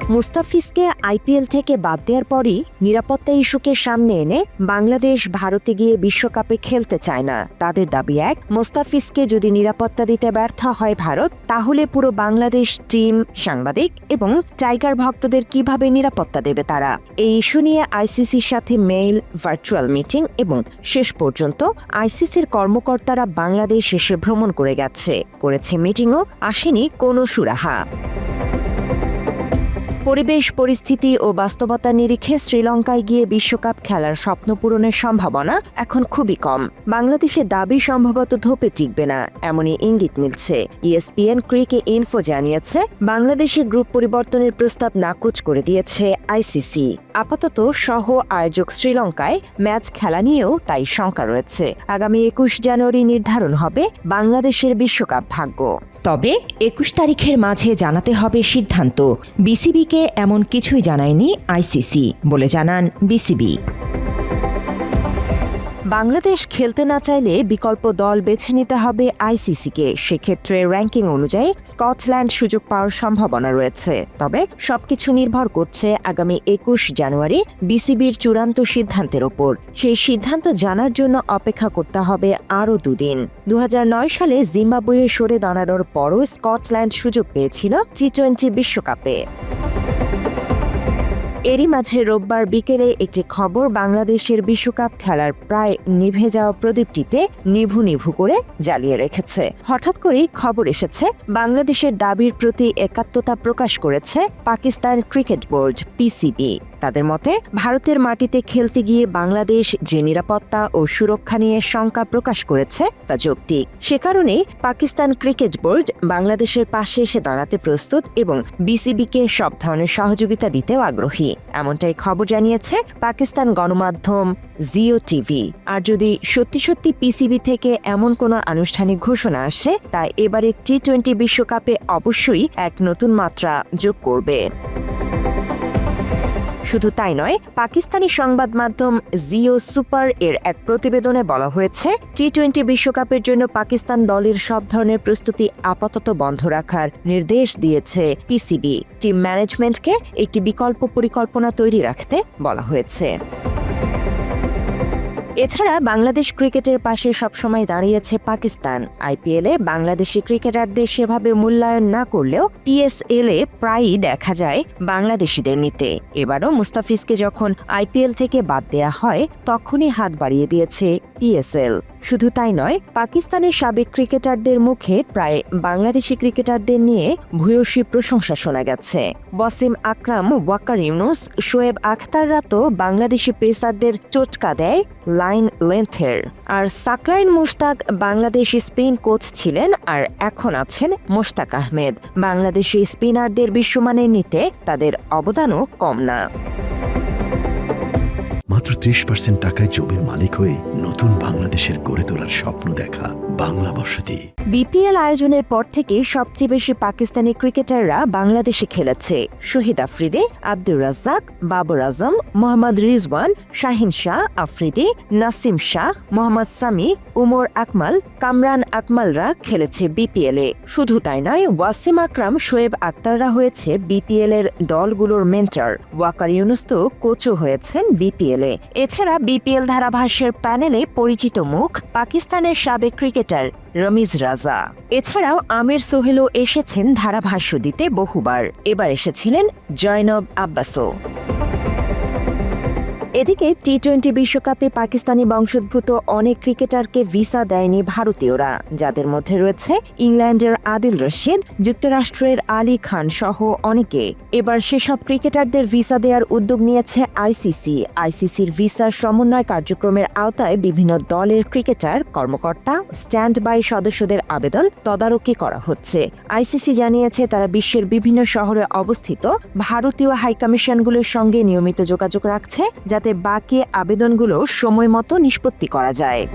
মুস্তাফিজকে IPL থেকে বাদ দেওয়ার পরই নিরাপত্তা ইস্যুকে সামনে এনে বাংলাদেশ ভারতে গিয়ে বিশ্বকাপে খেলতে চায় না। তাদের দাবি এক, মুস্তাফিজকে যদি নিরাপত্তা দিতে ব্যর্থ হয় ভারত, তাহলে পুরো বাংলাদেশ টিম, সাংবাদিক এবং টাইগার ভক্তদের কিভাবে নিরাপত্তা দেবে তারা। এই ইস্যু নিয়ে আইসিসির সাথে মেইল, ভার্চুয়াল মিটিং এবং শেষ পর্যন্ত আইসিসির কর্মকর্তারা বাংলাদেশ এসে ভ্রমণ করেছে মিটিংও, আসেনি কোনো সুরাহা। পরিবেশ, পরিস্থিতি ও বাস্তবতা নিরিখে শ্রীলঙ্কায় গিয়ে বিশ্বকাপ খেলার স্বপ্ন পূরণের সম্ভাবনা এখন খুবই কম। বাংলাদেশের দাবি সম্ভবত ধোপে টিকবে না, এমনই ইঙ্গিত মিলছে। ইএসপিএন ক্রিকে ইনফো জানিয়েছে, বাংলাদেশের গ্রুপ পরিবর্তনের প্রস্তাব নাকচ করে দিয়েছে আইসিসি। আপাতত সহ আয়োজক শ্রীলঙ্কায় ম্যাচ খেলা নিয়েও তাই শঙ্কা রয়েছে। আগামী ২১ জানুয়ারি নির্ধারণ হবে বাংলাদেশের বিশ্বকাপ ভাগ্য। তবে ২১ তারিখের মাঝে জানাতে হবে সিদ্ধান্ত। বিসিবিকে এমন কিছুই জানায়নি আইসিসি বলে জানান বিসিবি। বাংলাদেশ খেলতে না চাইলে বিকল্প দল বেছে নিতে হবে আইসিসিকে। সেক্ষেত্রে র্যাঙ্কিং অনুযায়ী স্কটল্যান্ড সুযোগ পাওয়ার সম্ভাবনা রয়েছে। তবে সবকিছু নির্ভর করছে আগামী ২১ জানুয়ারি বিসিবির চূড়ান্ত সিদ্ধান্তের ওপর। সেই সিদ্ধান্ত জানার জন্য অপেক্ষা করতে হবে আরও ২ দিন। ২০০৯ সালে জিম্বাবুয়ে সরে দাঁড়ানোর পরও স্কটল্যান্ড সুযোগ পেয়েছিল টি-20 বিশ্বকাপে। এরই মাঝে রোববার বিকেলে একটি খবর বাংলাদেশের বিশ্বকাপ খেলার প্রায় নিভে যাওয়া প্রদীপটিতে নিভু নিভু করে জ্বালিয়ে রেখেছে। হঠাৎ করেই খবর এসেছে, বাংলাদেশের দাবির প্রতি একাত্মতা প্রকাশ করেছে পাকিস্তান ক্রিকেট বোর্ড পিসিবি। তাদের মতে, ভারতের মাটিতে খেলতে গিয়ে বাংলাদেশ যে নিরাপত্তা ও সুরক্ষা নিয়ে শঙ্কা প্রকাশ করেছে তা যৌক্তিক। সে কারণেই পাকিস্তান ক্রিকেট বোর্ড বাংলাদেশের পাশে এসে দাঁড়াতে প্রস্তুত এবং বিসিবিকে সব ধরনের সহযোগিতা দিতেও আগ্রহী, এমনটাই খবর জানিয়েছে পাকিস্তান গণমাধ্যম জিও টিভি। আর যদি সত্যি সত্যি পিসিবি থেকে এমন কোনো আনুষ্ঠানিক ঘোষণা আসে, তা এবারে টি-20 বিশ্বকাপে অবশ্যই এক নতুন মাত্রা যোগ করবে। শুধু তাই নয়, পাকিস্তানি সংবাদ মাধ্যম জিও সুপার এর এক প্রতিবেদনে বলা হয়েছে, টি-20 বিশ্বকাপের জন্য পাকিস্তান দলের সব ধরনের প্রস্তুতি আপাতত বন্ধ রাখার নির্দেশ দিয়েছে পিসিবি। টিম ম্যানেজমেন্টকে একটি বিকল্প পরিকল্পনা তৈরি রাখতে বলা হয়েছে। এছাড়া বাংলাদেশ ক্রিকেটের পাশে সবসময় দাঁড়িয়েছে পাকিস্তান। আইপিএলে বাংলাদেশি ক্রিকেটারদের সেভাবে মূল্যায়ন না করলেও পিএসএলে প্রায়ই দেখা যায় বাংলাদেশিদের নিতে। এবারও মুস্তাফিজকে যখন আইপিএল থেকে বাদ দেয়া হয়, তখনই হাত বাড়িয়ে দিয়েছে পিএসএল। শুধু তাই নয়, পাকিস্তানের সাবেক ক্রিকেটারদের মুখে প্রায় বাংলাদেশি ক্রিকেটারদের নিয়ে ভূয়সী প্রশংসা শোনা গেছে। ওয়াসিম আকরাম, ওয়াকার ইউনুস, শোয়েব আখতাররা তো বাংলাদেশি পেসারদের চটকা দেয় লাইন লেন্থের। আর সাকলাইন মুশতাক বাংলাদেশি স্পিন কোচ ছিলেন, আর এখন আছেন মোশতাক আহমেদ। বাংলাদেশি স্পিনারদের বিশ্বমানের নিতে তাদের অবদানও কম না। মাত্র ৩০% টাকায় জমির মালিক হয়ে নতুন বাংলাদেশের গড়ে তোলার স্বপ্ন দেখা বাংলা বসতি। বিপিএল আয়োজনের পর থেকে সবচেয়ে বেশি পাকিস্তানি ক্রিকেটাররা বাংলাদেশে খেলেছে। শহীদ আফ্রিদি, আব্দুর রাজ্জাক, বাবর আজম, মোহাম্মদ রিজওয়ান, শাহিন শাহ আফ্রিদি, নাসিম শাহ, মোহাম্মদ সামি, উমর আকমাল, কামরান আকমালরা খেলেছে বিপিএলে। শুধু তাই নয়, ওয়াসিম আকরাম, শোয়েব আক্তাররা হয়েছে বিপিএল এর দলগুলোর মেন্টর। ওয়াকার ইউনুস তো কোচও হয়েছেন বিপিএলে। এছাড়া বিপিএল ধারাভাষ্যের প্যানেলে পরিচিত মুখ পাকিস্তানের সাবেক ক্রিকেটার রমিজ রাজা। এছাড়াও আমির সোহেলও এসেছেন ধারাভাষ্য দিতে বহুবার। এবার এসেছিলেন জয়নব আব্বাসও। এদিকে টি-20 বিশ্বকাপে পাকিস্তানি বংশোদ্ভূত অনেক ক্রিকেটারকে ভিসা দেয়নি ভারতীয়রা, যাদের মধ্যে রয়েছে ইংল্যান্ডের আদিল রশিদ, যুক্তরাষ্ট্রের আলী খান সহ অনেকে। এবার সেসব ক্রিকেটারদের ভিসা দেওয়ার উদ্যোগ নিয়েছে আইসিসি। আইসিসির ভিসার সমন্বয় কার্যক্রমের আওতায় বিভিন্ন দলের ক্রিকেটার, কর্মকর্তা, স্ট্যান্ড বাই সদস্যদের আবেদন তদারকি করা হচ্ছে। আইসিসি জানিয়েছে, তারা বিশ্বের বিভিন্ন শহরে অবস্থিত ভারতীয় হাইকমিশনগুলোর সঙ্গে নিয়মিত যোগাযোগ রাখছে, যাতে বাকি আবেদনগুলো সময় মতো নিষ্পত্তি করা যায়।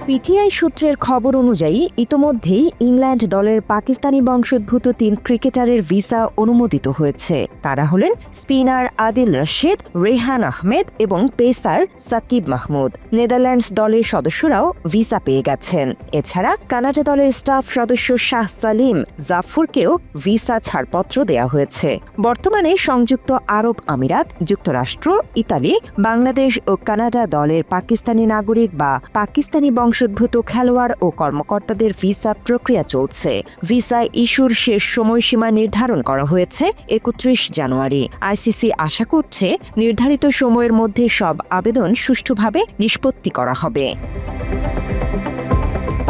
পিটিআই সূত্রের খবর অনুযায়ী ইতোমধ্যেই ইংল্যান্ড দলের পাকিস্তানি বংশোদ্ভূত 3 ক্রিকেটারের ভিসা অনুমোদিত হয়েছে। তারা হলেন স্পিনার আদিল রশিদ, রেহান আহমেদ এবং পেসার সাকিব মাহমুদ। নেদারল্যান্ডস দলের সদস্যরাও ভিসা পেয়ে গেছেন। এছাড়া কানাডা দলের স্টাফ সদস্য শাহ সালিম জাফরকেও ভিসা ছাড়পত্র দেওয়া হয়েছে। বর্তমানে সংযুক্ত আরব আমিরাত, যুক্তরাষ্ট্র, ইতালি, বাংলাদেশ ও কানাডা দলের পাকিস্তানি নাগরিক বা পাকিস্তানি বংশোদ্ভূত খেলোয়াড় ও কর্মকর্তাদের ভিসা প্রক্রিয়া চলছে। ভিসা ইস্যুর শেষ সময়সীমা নির্ধারণ করা হয়েছে 31 জানুয়ারি। আইসিসি আশা করছে নির্ধারিত সময়ের মধ্যে সব আবেদন সুষ্ঠুভাবে নিষ্পত্তি করা হবে।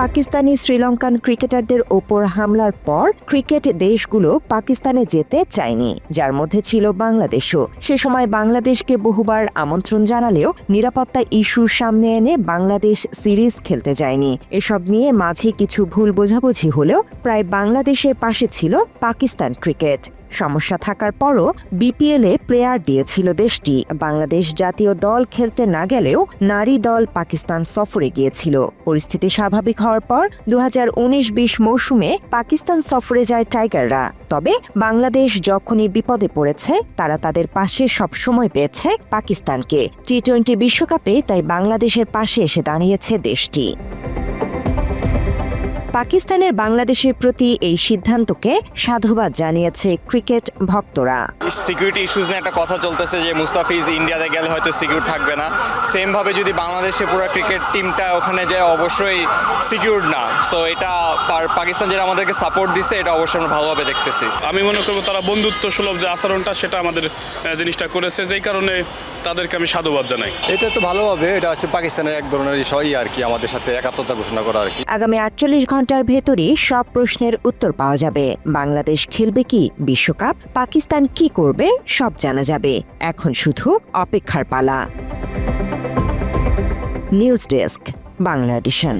পাকিস্তানি শ্রীলঙ্কান ক্রিকেটারদের ওপর হামলার পর ক্রিকেট দেশগুলো পাকিস্তানে যেতে চায়নি, যার মধ্যে ছিল বাংলাদেশও। সে সময় বাংলাদেশকে বহুবার আমন্ত্রণ জানালেও নিরাপত্তা ইস্যুর সামনে এনে বাংলাদেশ সিরিজ খেলতে যায়নি। এসব নিয়ে মাঝে কিছু ভুল বোঝাবুঝি হলেও প্রায় বাংলাদেশের পাশে ছিল পাকিস্তান ক্রিকেট। সমস্যা থাকার পরও বিপিএলে প্লেয়ার দিয়েছিল দেশটি। বাংলাদেশ জাতীয় দল খেলতে না গেলেও নারী দল পাকিস্তান সফরে গিয়েছিল। পরিস্থিতি স্বাভাবিক হওয়ার পর 2019-20 মৌসুমে পাকিস্তান সফরে যায় টাইগাররা। তবে বাংলাদেশ যখনই বিপদে পড়েছে তারা তাদের পাশে সবসময় পেয়েছে পাকিস্তানকে। টি-20 বিশ্বকাপে তাই বাংলাদেশের পাশে এসে দাঁড়িয়েছে দেশটি। পাকিস্তানের বাংলাদেশের প্রতি এই সিদ্ধান্তকে সাধুবাদ জানিয়েছে ক্রিকেট ভক্তরা। সিকিউরিটি ইস্যুস নিয়ে একটা কথা চলতেছে যে মুস্তাফিজ ইন্ডিয়াতে গেলে হয়তো সিকিউর থাকবে না। সেম ভাবে যদি বাংলাদেশে পুরো ক্রিকেট টিমটা ওখানে যায় অবশ্যই সিকিউর না। সো এটা পাকিস্তান যেটা আমাদেরকে সাপোর্ট দিছে এটা অবশ্যই আমরা ভালোভাবে দেখতেছি। আমি মনে করবো তারা বন্ধুত্ব সুলভ যে আচরণটা সেটা আমাদের জিনিসটা করেছে, যেই কারণে তাদেরকে আমি সাধুবাদ জানাই। এটা তো ভালো হবে, এটা হচ্ছে পাকিস্তানের এক ধরনের বিষয় আর কি, আমাদের সাথে একাত্মতা ঘোষণা করা আর কি। আগামী 48 ঘন্টার ভেতরই সব প্রশ্নের উত্তর পাওয়া যাবে। বাংলাদেশ খেলবে কি বিশ্বকাপ, পাকিস্তান কি করবে সব জানা যাবে। এখন শুধু অপেক্ষার পালা। News desk, Bangla addition.